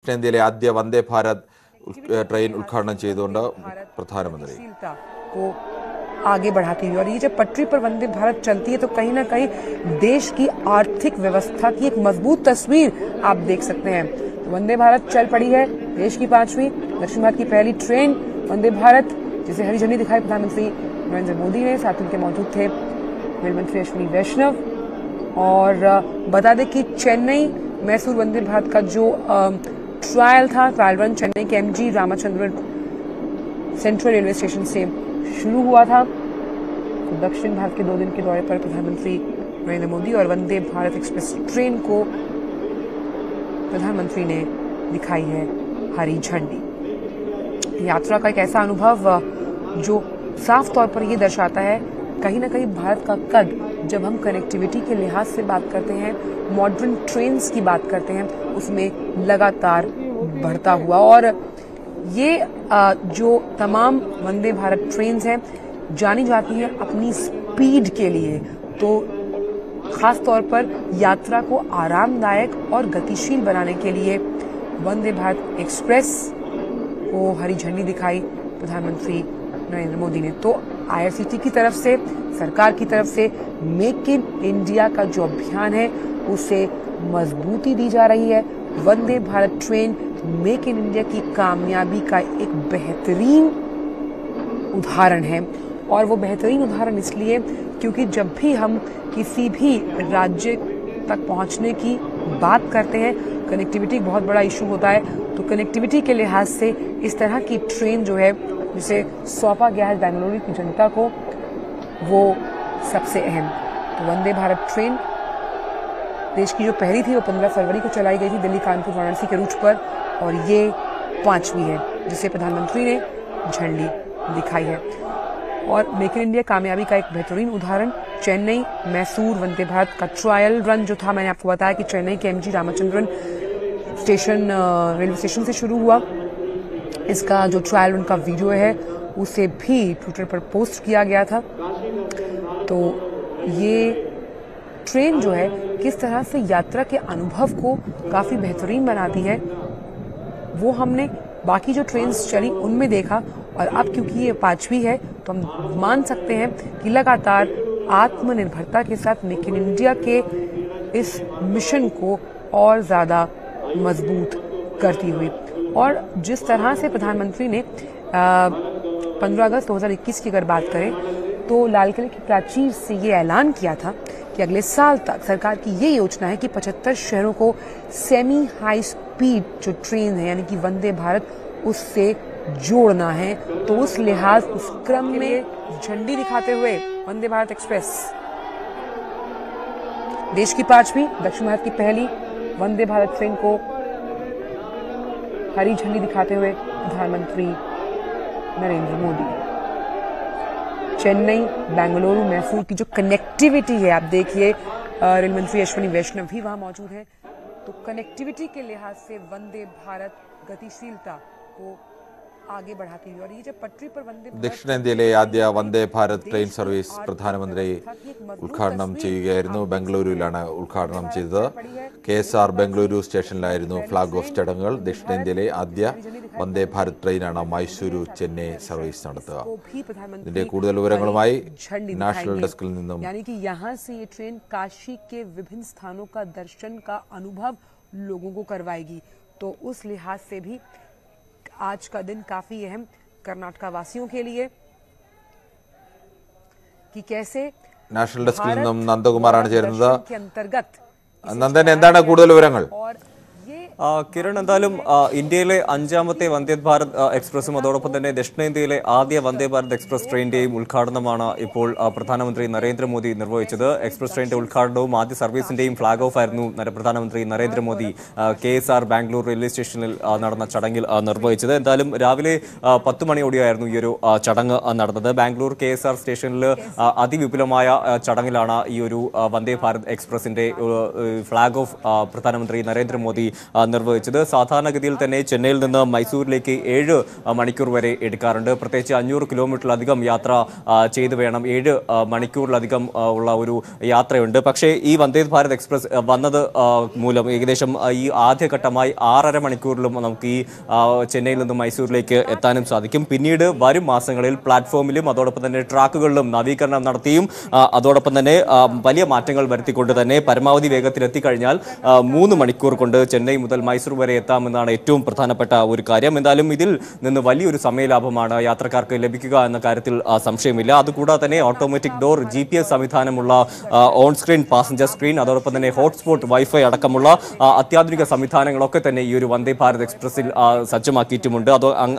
ദക്ഷിണേന്ത്യയിലെ ആദ്യ വന്ദേ ഭാരത് ട്രെയിൻ ഉദ്ഘാടനം ചെയ്തുകൊണ്ട് പ്രധാനമന്ത്രി को आगे बढ़ाती हुई। और ये जब पटरी पर वंदे भारत चलती है तो कहीं ना कहीं देश की आर्थिक व्यवस्था की एक मजबूत तस्वीर आप देख सकते हैं। तो वंदे भारत चल पड़ी है, देश की 5वीं दक्षिण भारत की पहली ट्रेन वंदे भारत, जिसे हरी झंडी दिखाई प्रधानमंत्री नरेंद्र मोदी ने। साथ उनके मौजूद थे रेल मंत्री अश्विनी वैष्णव। और बता दें कि चेन्नई मैसूर वंदे भारत का जो ट्रायल रन चेन्नई के MG Ramachandran central railway station से शुरू हुआ था। तो दक्षिण भारत के 2 दिन के दौरे पर प्रधानमंत्री नरेंद्र मोदी और वंदे भारत एक्सप्रेस ट्रेन को प्रधानमंत्री ने दिखाई है हरी झंडी। यात्रा का एक ऐसा अनुभव जो साफ तौर पर यह दर्शाता है कहीं ना कहीं भारत का कद, जब हम कनेक्टिविटी के लिहाज से बात करते हैं, मॉडर्न ट्रेन्स की बात करते हैं, उसमें लगातार बढ़ता हुआ। और ये जो तमाम वंदे भारत ट्रेन्स हैं जानी जाती हैं अपनी स्पीड के लिए। तो खास तौर पर यात्रा को आरामदायक और गतिशील बनाने के लिए वंदे भारत एक्सप्रेस को हरी झंडी दिखाई प्रधानमंत्री नरेंद्र मोदी ने। तो आईआरसीटी की तरफ से, सरकार की तरफ से मेक इन इंडिया का जो अभियान है उसे मजबूती दी जा रही है। Vande Bharat train make in India की कामयाबी का एक बेहतरीन उदाहरण है। और वो बेहतरीन उदाहरण इसलिए क्योंकि जब भी हम किसी भी राज्य तक पहुंचने की बात करते हैं, कनेक्टिविटी बहुत बड़ा इशू होता है। तो कनेक्टिविटी के लिहाज से इस तरह की ट्रेन जो है जिसे सौंपा गया है बेंगलुरु की जनता को, वो सबसे अहम। तो वंदे भारत ट्रेन देश की जो पहली थी वो 15 फरवरी को चलाई गई थी दिल्ली कानपुर वाराणसी के रूट पर, और ये 5वीं है जिसे प्रधानमंत्री ने झंडी दिखाई है। और मेक इन इंडिया कामयाबी का एक बेहतरीन उदाहरण चेन्नई मैसूर वंदे भारत का ट्रायल रन जो था, मैंने आपको बताया कि चेन्नई के MG Ramachandran station railway station से शुरू हुआ। इसका जो ट्रायल रन का वीडियो है उसे भी ट्विटर पर पोस्ट किया गया था। तो ये ट्रेन जो है किस तरह से यात्रा के अनुभव को काफी बेहतरीन बनाती है, वो हमने बाकी जो ट्रेन्स चली उनमें देखा। और अब क्योंकि ये 5वीं है तो हम मान सकते हैं कि लगातार आत्मनिर्भरता के साथ मेक इन इंडिया के इस मिशन को और ज्यादा मजबूत करती हुई। और जिस तरह से प्रधानमंत्री ने 15 अगस्त 2021 की अगर बात करें तो लाल किले की प्राचीर से ये ऐलान किया था कि अगले साल तक सरकार की ये योजना है कि 75 शहरों को सेमी हाई स्पीड जो ट्रेन है यानी कि वंदे भारत उससे जोड़ना है। तो उस लिहाज उस क्रम में झंडी दिखाते हुए वंदे भारत एक्सप्रेस देश की 5वीं दक्षिण भारत की पहली वंदे भारत ट्रेन को हरी झंडी दिखाते हुए प्रधानमंत्री नरेंद्र मोदी। चेन्नई बेंगलुरु मैसूर की जो कनेक्टिविटी है, आप देखिए रेल मंत्री अश्विनी वैष्णव भी वहां मौजूद हैं। तो कनेक्टिविटी के लिहाज से वंदे भारत गतिशीलता को आगे बढ़ाती हुई। और ये जब पटरी पर वंदे ദക്ഷിണേന്ത്യയിലെ ആദ്യ വന്ദേ ഭാരത് ട്രെയിൻ സർവീസ് പ്രധാനമന്ത്രി ഉദ്ഘാടനം ചെയ്യുകയായിരുന്നു. ബംഗളൂരുവിലാണ് ഉദ്ഘാടനം ചെയ്തത്. KSR ബംഗളൂരു സ്റ്റേഷനിലായിരുന്നു ഫ്ലാഗ് ഓഫ് ചടങ്ങുകൾ. ദക്ഷിണേന്ത്യയിലെ ആദ്യ വന്ദേ ഭാരത് ട്രെയിനാണ് മൈസൂരു ചെന്നൈ സർവീസ് നടത്തുക. ഇതിന്റെ കൂടുതൽ വിവരങ്ങളുമായി നാഷണൽ ഡെസ്കിൽ നിന്നും यानी कि यहाँ से ये ट्रेन काशी के विभिन्न स्थानों का दर्शन का अनुभव लोगों को करवाएगी। तो उस लिहाज से भी आज का दिन काफी अहम कर्नाटका वासियों के लिए कि कैसे നാഷണൽ ഡെസ്കിൽ നിന്നും നന്ദകുമാറാണ് ചേരുന്നത്. के अंतर्गत നന്ദൻ, എന്താണ് കൂടുതൽ വിവരങ്ങൾ? और ये കിരൺ, എന്തായാലും ഇന്ത്യയിലെ 5ാമത്തെ വന്ദേ ഭാരത് എക്സ്പ്രസും അതോടൊപ്പം തന്നെ ദക്ഷിണേന്ത്യയിലെ ആദ്യ വന്ദേ ഭാരത് എക്സ്പ്രസ് ട്രെയിന്റെയും ഉദ്ഘാടനമാണ് ഇപ്പോൾ പ്രധാനമന്ത്രി നരേന്ദ്രമോദി നിർവഹിച്ചത്. എക്സ്പ്രസ് ട്രെയിനിന്റെ ഉദ്ഘാടനവും ആദ്യ സർവീസിന്റെയും ഫ്ളാഗ് ഓഫ് ആയിരുന്നു പ്രധാനമന്ത്രി നരേന്ദ്രമോദി KSR ബാംഗ്ലൂർ റെയിൽവേ സ്റ്റേഷനിൽ നടന്ന ചടങ്ങിൽ നിർവഹിച്ചത്. എന്തായാലും രാവിലെ 10 മണിയോടെയായിരുന്നു ഈ ഒരു ചടങ്ങ് നടന്നത്. ബാംഗ്ലൂർ KSR സ്റ്റേഷനിൽ അതിവിപുലമായ ചടങ്ങിലാണ് ഈ ഒരു വന്ദേ ഭാരത് എക്സ്പ്രസിന്റെ ഫ്ളാഗ് ഓഫ് പ്രധാനമന്ത്രി നരേന്ദ്രമോദി നിർവഹിച്ചത്. സാധാരണഗതിയിൽ തന്നെ ചെന്നൈയിൽ നിന്ന് മൈസൂരിലേക്ക് 7 മണിക്കൂർ വരെ എടുക്കാറുണ്ട്. പ്രത്യേകിച്ച് 500 കിലോമീറ്ററിലധികം യാത്ര ചെയ്തു വേണം, 7 മണിക്കൂറിലധികം ഉള്ള ഒരു യാത്രയുണ്ട്. പക്ഷേ ഈ വന്ദേ ഭാരത് എക്സ്പ്രസ് വന്നത് മൂലം ഏകദേശം ഈ ആദ്യഘട്ടമായി 6.5 മണിക്കൂറിലും നമുക്ക് ഈ ചെന്നൈയിൽ നിന്ന് മൈസൂരിലേക്ക് എത്താനും സാധിക്കും. പിന്നീട് വരും മാസങ്ങളിൽ പ്ലാറ്റ്ഫോമിലും അതോടൊപ്പം തന്നെ ട്രാക്കുകളിലും നവീകരണം നടത്തിയും അതോടൊപ്പം തന്നെ വലിയ മാറ്റങ്ങൾ വരുത്തിക്കൊണ്ട് തന്നെ പരമാവധി വേഗത്തിൽ എത്തിക്കഴിഞ്ഞാൽ 3 മണിക്കൂർ കൊണ്ട് ചെന്നൈ മുതൽ മൈസൂർ വരെ എത്താമെന്നാണ് ഏറ്റവും പ്രധാനപ്പെട്ട ഒരു കാര്യം. എന്തായാലും ഇതിൽ നിന്ന് വലിയൊരു സമയലാഭമാണ് യാത്രക്കാർക്ക് ലഭിക്കുക എന്ന കാര്യത്തിൽ സംശയമില്ല. അതുകൂടാതെ തന്നെ ഓട്ടോമാറ്റിക് ഡോർ, GPS സംവിധാനമുള്ള ഓൺ സ്ക്രീൻ പാസഞ്ചർ സ്ക്രീൻ, അതോടൊപ്പം തന്നെ ഹോട്ട്സ്പോട്ട്, വൈഫൈ അടക്കമുള്ള അത്യാധുനിക സംവിധാനങ്ങളൊക്കെ തന്നെ ഈ ഒരു വന്ദേ ഭാരത് എക്സ്പ്രസിൽ സജ്ജമാക്കിയിട്ടുമുണ്ട്.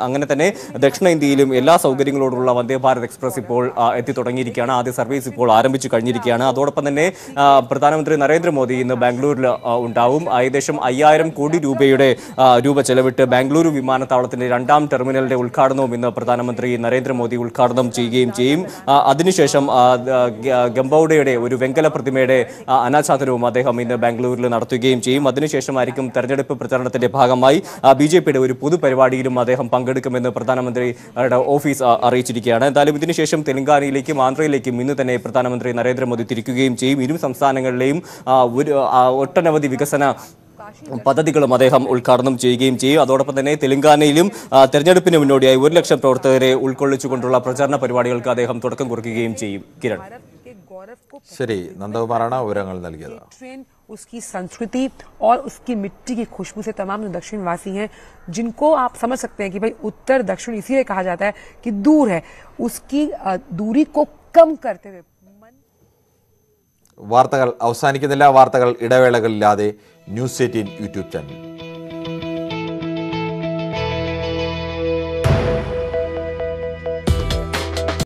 അങ്ങനെ തന്നെ ദക്ഷിണേന്ത്യയിലും എല്ലാ സൗകര്യങ്ങളോടുള്ള വന്ദേ ഭാരത് എക്സ്പ്രസ് ഇപ്പോൾ എത്തി തുടങ്ങിയിരിക്കുകയാണ്. ആദ്യ സർവീസ് ഇപ്പോൾ ആരംഭിച്ചു കഴിഞ്ഞിരിക്കുകയാണ്. അതോടൊപ്പം തന്നെ പ്രധാനമന്ത്രി നരേന്ദ്രമോദി ഇന്ന് ബാംഗ്ലൂരിൽ ഉണ്ടാവും. ഏകദേശം 5000 കോടി രൂപ ചെലവിട്ട് ബാംഗ്ലൂരു വിമാനത്താവളത്തിന്റെ 2ാം ടെർമിനലിന്റെ ഉദ്ഘാടനവും ഇന്ന് പ്രധാനമന്ത്രി നരേന്ദ്രമോദി ഉദ്ഘാടനം ചെയ്യുകയും ചെയ്യും. അതിനുശേഷം ഗംബൌഡയുടെ ഒരു വെങ്കല പ്രതിമയുടെ അനാച്ഛാദനവും അദ്ദേഹം ഇന്ന് ബാംഗ്ലൂരിൽ നടത്തുകയും ചെയ്യും. അതിനുശേഷമായിരിക്കും തെരഞ്ഞെടുപ്പ് പ്രചരണത്തിന്റെ ഭാഗമായി BJPയുടെ ഒരു പൊതുപരിപാടിയിലും അദ്ദേഹം പങ്കെടുക്കുമെന്ന് പ്രധാനമന്ത്രിയുടെ ഓഫീസ് അറിയിച്ചിരിക്കുകയാണ്. എന്തായാലും ഇതിനുശേഷം തെലങ്കാനയിലേക്കും ആന്ധ്രയിലേക്കും ഇന്ന് തന്നെ പ്രധാനമന്ത്രി നരേന്ദ്രമോദി തിരിക്കുകയും ചെയ്യും. ഇരു സംസ്ഥാനങ്ങളിലെയും ഒട്ടനവധി വികസന പദ്ധതികളും അദ്ദേഹം ഉദ്ഘാടനം ചെയ്യുകയും ചെയ്യും. അതോടൊപ്പം തന്നെ തെലങ്കാനയിലും തെരഞ്ഞെടുപ്പിന് മുന്നോടിയായി 1 ലക്ഷം പ്രവർത്തകരെ ഉൾക്കൊള്ളിച്ചുകൊണ്ടുള്ള പ്രചാരണ പരിപാടികൾക്ക് അദ്ദേഹം തുടക്കം കുറിക്കുകയും ചെയ്യും. കിരൺ. ശരി, നന്ദകുമാറാണ് വിവരങ്ങൾ നൽകിയത്. ट्रेन उसकी संस्कृति और उसकी मिट्टी की खुशबू से तमाम जो दक्षिणवासी हैं, जिनको आप समझ सकते हैं कि भाई उत्तर दक्षिण इसीलिए कहा जाता है कि दूर है, उसकी दूरी को कम करते हुए വാർത്തകൾ അവസാനിക്കുന്നില്ല. വാർത്തകൾ ഇടവേളകളില്ലാതെ ന്യൂസ് 18 യൂട്യൂബ് ചാനൽ.